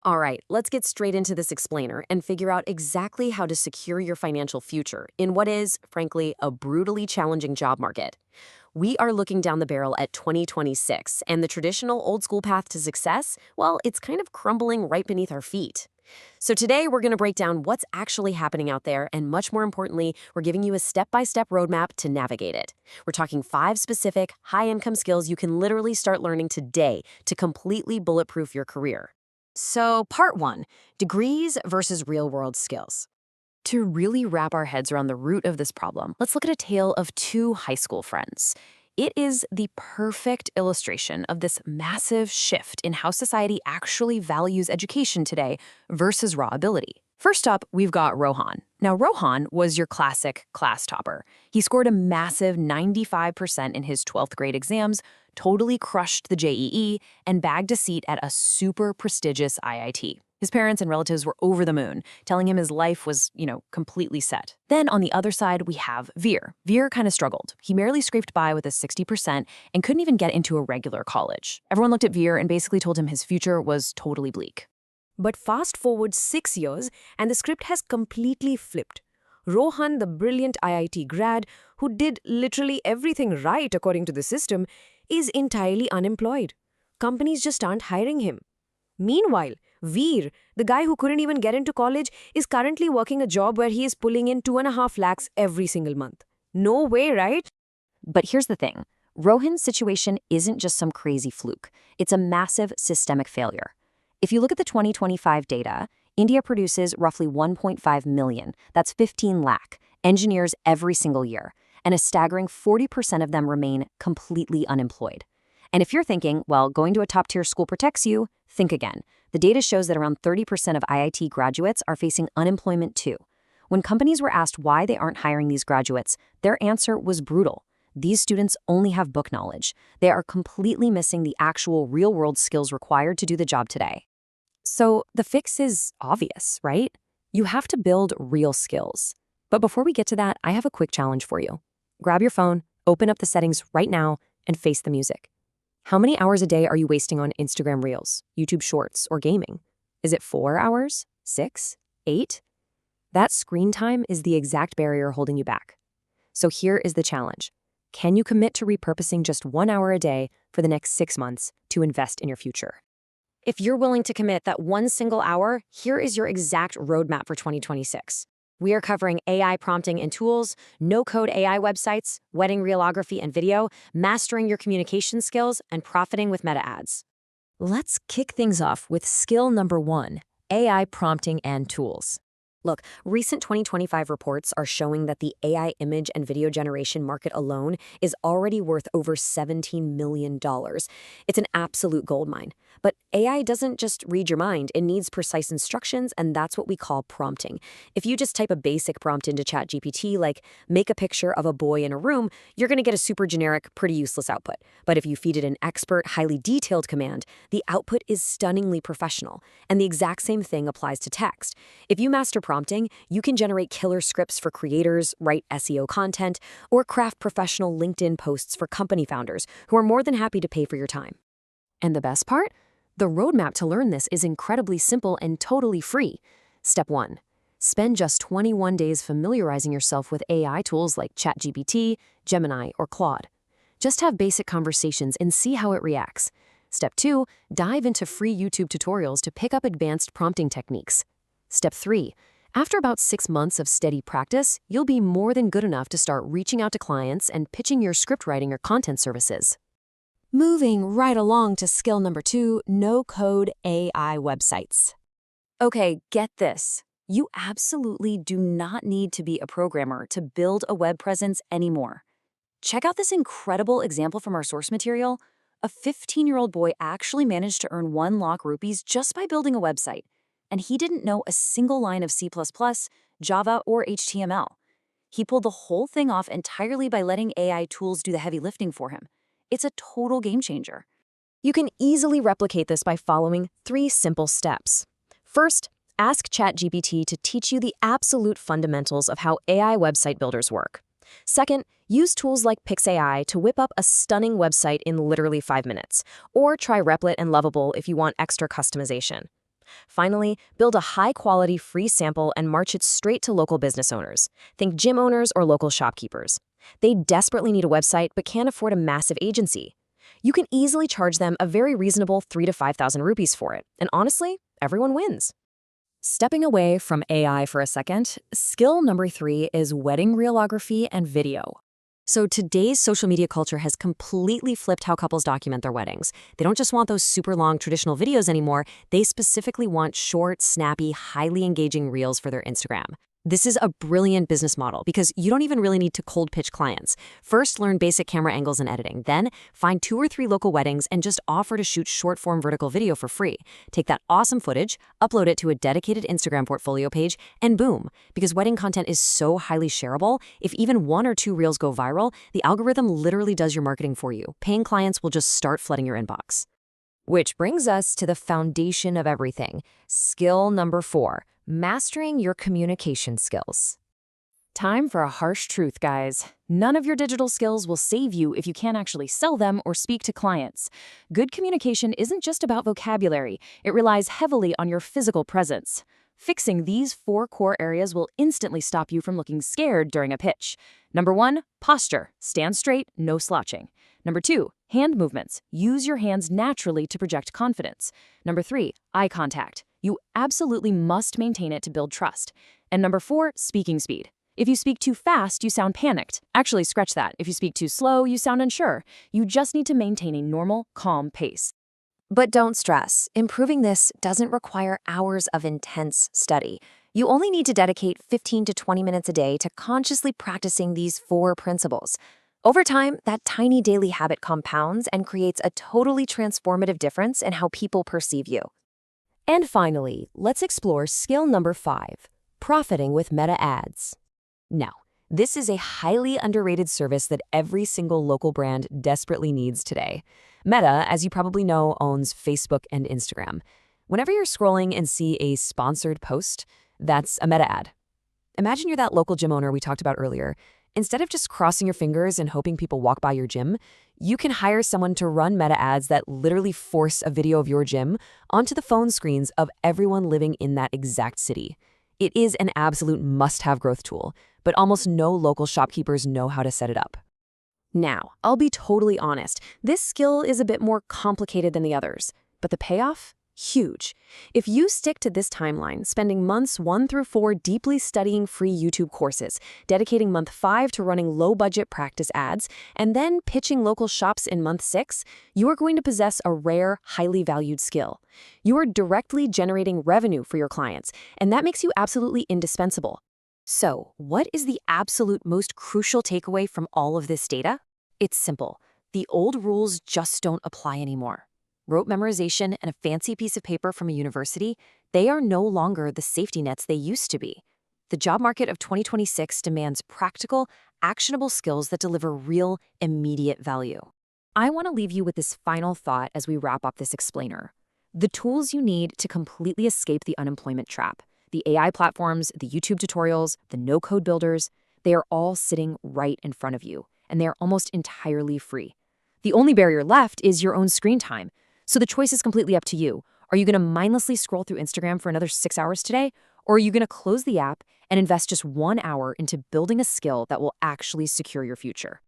All right, let's get straight into this explainer and figure out exactly how to secure your financial future in what is, frankly, a brutally challenging job market. We are looking down the barrel at 2026, and the traditional old school path to success, well, it's kind of crumbling right beneath our feet. So today we're going to break down what's actually happening out there, and much more importantly, we're giving you a step-by-step roadmap to navigate it. We're talking 5 specific, high-income skills you can literally start learning today to completely bulletproof your career. So, part one, degrees versus real world skills. To really wrap our heads around the root of this problem, let's look at a tale of two high school friends. It is the perfect illustration of this massive shift in how society actually values education today versus raw ability. First up, we've got Rohan. Now, Rohan was your classic class topper. He scored a massive 95% in his 12th grade exams, totally crushed the JEE, and bagged a seat at a super prestigious IIT. His parents and relatives were over the moon, telling him his life was, completely set. Then on the other side, we have Veer. Veer kind of struggled. He barely scraped by with a 60% and couldn't even get into a regular college. Everyone looked at Veer and basically told him his future was totally bleak. But fast forward 6 years, and the script has completely flipped. Rohan, the brilliant IIT grad, who did literally everything right according to the system, is entirely unemployed. Companies just aren't hiring him. Meanwhile, Veer, the guy who couldn't even get into college, is currently working a job where he is pulling in 2.5 lakhs every single month. No way, right? But here's the thing. Rohan's situation isn't just some crazy fluke. It's a massive systemic failure. If you look at the 2025 data, India produces roughly 1.5 million, that's 15 lakh, engineers every single year, and a staggering 40% of them remain completely unemployed. And if you're thinking, well, going to a top-tier school protects you, think again. The data shows that around 30% of IIT graduates are facing unemployment too. When companies were asked why they aren't hiring these graduates, their answer was brutal. These students only have book knowledge. They are completely missing the actual real-world skills required to do the job today. So the fix is obvious, right? You have to build real skills. But before we get to that, I have a quick challenge for you. Grab your phone, open up the settings right now, and face the music. How many hours a day are you wasting on Instagram Reels, YouTube Shorts, or gaming? Is it 4 hours? 6? 8? That screen time is the exact barrier holding you back. So here is the challenge. Can you commit to repurposing just 1 hour a day for the next 6 months to invest in your future? If you're willing to commit that one single hour, here is your exact roadmap for 2026. We are covering AI prompting and tools, no-code AI websites, wedding reelography and video, mastering your communication skills, and profiting with meta ads. Let's kick things off with skill number 1, AI prompting and tools. Look, recent 2025 reports are showing that the AI image and video generation market alone is already worth over $17 million. It's an absolute goldmine. But AI doesn't just read your mind, it needs precise instructions, and that's what we call prompting. If you just type a basic prompt into ChatGPT, like, make a picture of a boy in a room, you're going to get a super generic, pretty useless output. But if you feed it an expert, highly detailed command, the output is stunningly professional. And the exact same thing applies to text. If you master prompting, you can generate killer scripts for creators, write SEO content, or craft professional LinkedIn posts for company founders who are more than happy to pay for your time. And the best part? The roadmap to learn this is incredibly simple and totally free. Step 1. Spend just 21 days familiarizing yourself with AI tools like ChatGPT, Gemini, or Claude. Just have basic conversations and see how it reacts. Step 2. Dive into free YouTube tutorials to pick up advanced prompting techniques. Step 3. After about 6 months of steady practice, you'll be more than good enough to start reaching out to clients and pitching your script writing or content services. Moving right along to skill number 2, no-code AI websites. Okay, get this. You absolutely do not need to be a programmer to build a web presence anymore. Check out this incredible example from our source material. A 15-year-old boy actually managed to earn 1 lakh rupees just by building a website. And he didn't know a single line of C++, Java, or HTML. He pulled the whole thing off entirely by letting AI tools do the heavy lifting for him. It's a total game changer. You can easily replicate this by following 3 simple steps. First, ask ChatGPT to teach you the absolute fundamentals of how AI website builders work. Second, use tools like PixAI to whip up a stunning website in literally 5 minutes, or try Replit and Lovable if you want extra customization. Finally, build a high-quality free sample and march it straight to local business owners. Think gym owners or local shopkeepers. They desperately need a website but can't afford a massive agency. You can easily charge them a very reasonable 3 to 5,000 rupees for it, and honestly, everyone wins. Stepping away from AI for a second, skill number 3 is wedding reelography and video. So today's social media culture has completely flipped how couples document their weddings. They don't just want those super long traditional videos anymore, they specifically want short, snappy, highly engaging reels for their Instagram. This is a brilliant business model because you don't even really need to cold pitch clients. First, learn basic camera angles and editing. Then, find 2 or 3 local weddings and just offer to shoot short-form vertical video for free. Take that awesome footage, upload it to a dedicated Instagram portfolio page, and boom. Because wedding content is so highly shareable, if even 1 or 2 reels go viral, the algorithm literally does your marketing for you. Paying clients will just start flooding your inbox. Which brings us to the foundation of everything. Skill number 4. Mastering your communication skills. Time for a harsh truth, guys. None of your digital skills will save you if you can't actually sell them or speak to clients. Good communication isn't just about vocabulary. It relies heavily on your physical presence. Fixing these 4 core areas will instantly stop you from looking scared during a pitch. Number 1, posture. Stand straight, no slouching. Number 2, hand movements. Use your hands naturally to project confidence. Number 3, eye contact. You absolutely must maintain it to build trust. And number 4, speaking speed. If you speak too fast, you sound panicked. Actually, scratch that. If you speak too slow, you sound unsure. You just need to maintain a normal, calm pace. But don't stress. Improving this doesn't require hours of intense study. You only need to dedicate 15 to 20 minutes a day to consciously practicing these 4 principles. Over time, that tiny daily habit compounds and creates a totally transformative difference in how people perceive you. And finally, let's explore skill number 5, profiting with Meta ads. Now, this is a highly underrated service that every single local brand desperately needs today. Meta, as you probably know, owns Facebook and Instagram. Whenever you're scrolling and see a sponsored post, that's a Meta ad. Imagine you're that local gym owner we talked about earlier. Instead of just crossing your fingers and hoping people walk by your gym, you can hire someone to run Meta ads that literally force a video of your gym onto the phone screens of everyone living in that exact city. It is an absolute must-have growth tool, but almost no local shopkeepers know how to set it up. Now, I'll be totally honest, this skill is a bit more complicated than the others, but the payoff? Huge. If you stick to this timeline, spending months 1 through 4 deeply studying free YouTube courses, dedicating month 5 to running low-budget practice ads, and then pitching local shops in month 6, you are going to possess a rare, highly valued skill. You are directly generating revenue for your clients, and that makes you absolutely indispensable. So, what is the absolute most crucial takeaway from all of this data? It's simple. The old rules just don't apply anymore. Rote memorization and a fancy piece of paper from a university, they are no longer the safety nets they used to be. The job market of 2026 demands practical, actionable skills that deliver real, immediate value. I want to leave you with this final thought as we wrap up this explainer. The tools you need to completely escape the unemployment trap, the AI platforms, the YouTube tutorials, the no-code builders, they are all sitting right in front of you, and they are almost entirely free. The only barrier left is your own screen time. So the choice is completely up to you. Are you going to mindlessly scroll through Instagram for another 6 hours today? Or are you going to close the app and invest just 1 hour into building a skill that will actually secure your future?